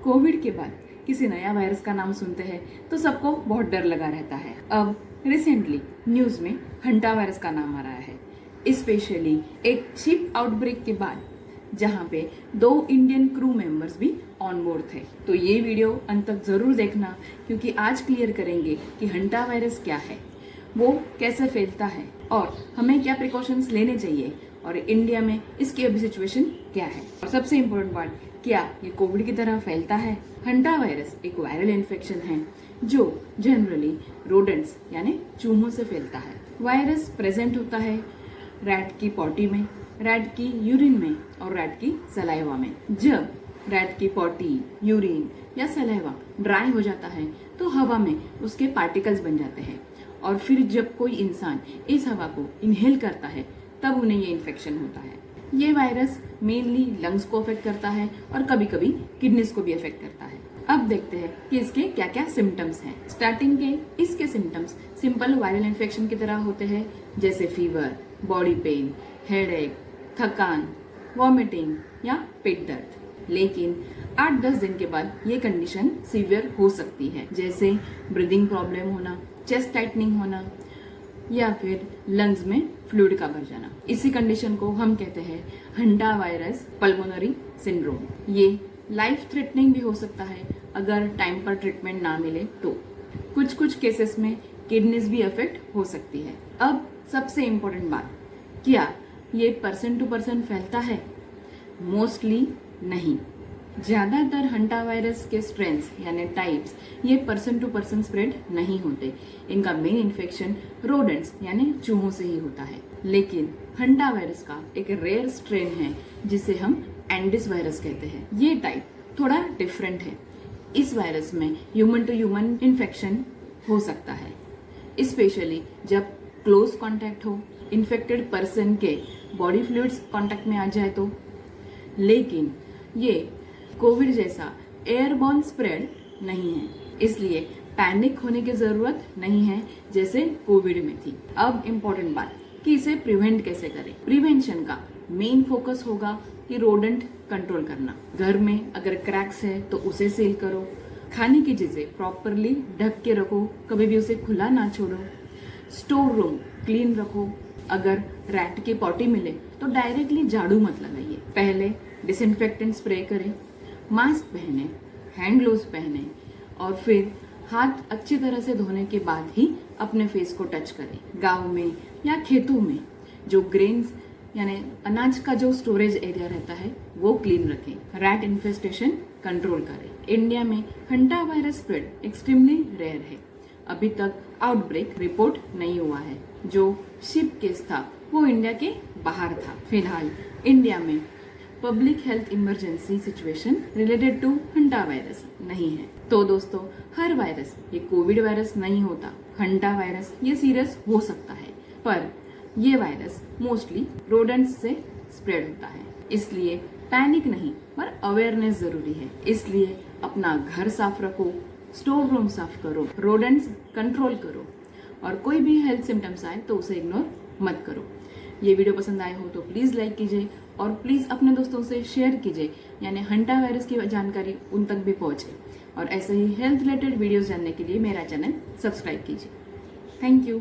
Covid के बाद किसी नया वायरस का नाम सुनते हैं तो सबको बहुत डर लगा रहता है। अब रिसेंटली न्यूज में हंटा वायरस का नाम आ रहा है, स्पेशली एक शिप आउटब्रेक के बाद जहां पे 2 इंडियन क्रू मेंबर्स भी ऑन बोर्ड थे। तो ये वीडियो अंत तक जरूर देखना, क्योंकि आज क्लियर करेंगे कि हंटा वायरस क्या है, वो कैसे फैलता है और हमें क्या प्रिकॉशंस लेने चाहिए और इंडिया में इसकी अभी सिचुएशन क्या है। और सबसे इम्पोर्टेंट पार्ट, क्या ये कोविड की तरह फैलता है। हंटा वायरस एक वायरल इन्फेक्शन है जो जनरली रोडेंट्स यानी चूहों से फैलता है। वायरस प्रेजेंट होता है रैट की पॉटी में, रैट की यूरिन में और रैट की सलाइवा में। जब रैट की पॉटी, यूरिन या सलाइवा ड्राई हो जाता है तो हवा में उसके पार्टिकल्स बन जाते हैं और फिर जब कोई इंसान इस हवा को इनहेल करता है तब उन्हें ये इन्फेक्शन होता है। ये वायरस मेनली लंग्स को अफेक्ट करता है और कभी कभी किडनीज को भी अफेक्ट करता है। अब देखते हैं कि इसके क्या क्या सिम्टम्स हैं। स्टार्टिंग के इसके सिम्टम्स सिंपल वायरल इन्फेक्शन की तरह होते हैं, जैसे फीवर, बॉडी पेन, हेडेक, थकान, वॉमिटिंग या पेट दर्द। लेकिन 8-10 दिन के बाद ये कंडीशन सीवियर हो सकती है, जैसे ब्रीदिंग प्रॉब्लम होना, चेस्ट टाइटनिंग होना या फिर लंग्स में फ्लूइड का भर जाना। इसी कंडीशन को हम कहते हैं हंटा वायरस पल्मोनरी सिंड्रोम। ये लाइफ थ्रेटनिंग भी हो सकता है अगर टाइम पर ट्रीटमेंट ना मिले तो। कुछ केसेस में किडनीज भी अफेक्ट हो सकती है। अब सबसे इम्पोर्टेंट बात, क्या ये पर्सन टू पर्सन फैलता है? मोस्टली नहीं। ज्यादातर हंटा वायरस के स्ट्रेन्स यानी टाइप्स ये पर्सन टू पर्सन स्प्रेड नहीं होते। इनका मेन इन्फेक्शन रोडेंट्स यानी चूहों से ही होता है। लेकिन हंटा वायरस का एक रेयर स्ट्रेन है जिसे हम एंडिस वायरस कहते हैं। ये टाइप थोड़ा डिफरेंट है। इस वायरस में ह्यूमन टू ह्यूमन इन्फेक्शन हो सकता है, स्पेशली जब क्लोज कॉन्टैक्ट हो, इन्फेक्टेड पर्सन के बॉडी फ्लूइड्स कॉन्टैक्ट में आ जाए तो। लेकिन ये कोविड जैसा एयरबॉर्न स्प्रेड नहीं है, इसलिए पैनिक होने की जरूरत नहीं है जैसे कोविड में थी। अब इम्पोर्टेंट बात कि इसे प्रिवेंट कैसे करें। प्रिवेंशन का मेन फोकस होगा कि रोडेंट कंट्रोल करना। घर में अगर क्रैक्स है तो उसे सील करो, खाने की चीजें प्रॉपरली ढक के रखो, कभी भी उसे खुला ना छोड़ो, स्टोर रूम क्लीन रखो। अगर रैट की पॉटी मिले तो डायरेक्टली झाड़ू मत लगाइए, पहले डिसइंफेक्टेंट स्प्रे करें, मास्क पहने, हैंड ग्लोव्स पहने और फिर हाथ अच्छी तरह से धोने के बाद ही अपने फेस को टच करें। गांव में या खेतों में जो ग्रेन्स यानी अनाज का जो स्टोरेज एरिया रहता है वो क्लीन रखें। रैट इन्फेस्टेशन कंट्रोल करें। इंडिया में hantavirus spread extremely rare है। अभी तक आउटब्रेक रिपोर्ट नहीं हुआ है। जो शिप केस था वो इंडिया के बाहर था। फिलहाल इंडिया में public health emergency situation related to hantavirus नहीं है। तो दोस्तों, हर वायरस ये कोविड वायरस नहीं होता। हंटा वायरस ये सीरियस हो सकता है, पर ये वायरस मोस्टली रोडेंट्स से स्प्रेड होता है, इसलिए पैनिक नहीं पर अवेयरनेस जरूरी है। इसलिए अपना घर साफ रखो, स्टोर रूम साफ करो, रोडेंट्स कंट्रोल करो और कोई भी हेल्थ सिम्टम्स आए तो उसे इग्नोर मत करो। ये वीडियो पसंद आए हो तो प्लीज लाइक कीजिए और प्लीज अपने दोस्तों से शेयर कीजिए, यानी हंटा वायरस की जानकारी उन तक भी पहुंचे। और ऐसे ही हेल्थ रिलेटेड वीडियोस जानने के लिए मेरा चैनल सब्सक्राइब कीजिए। Thank you.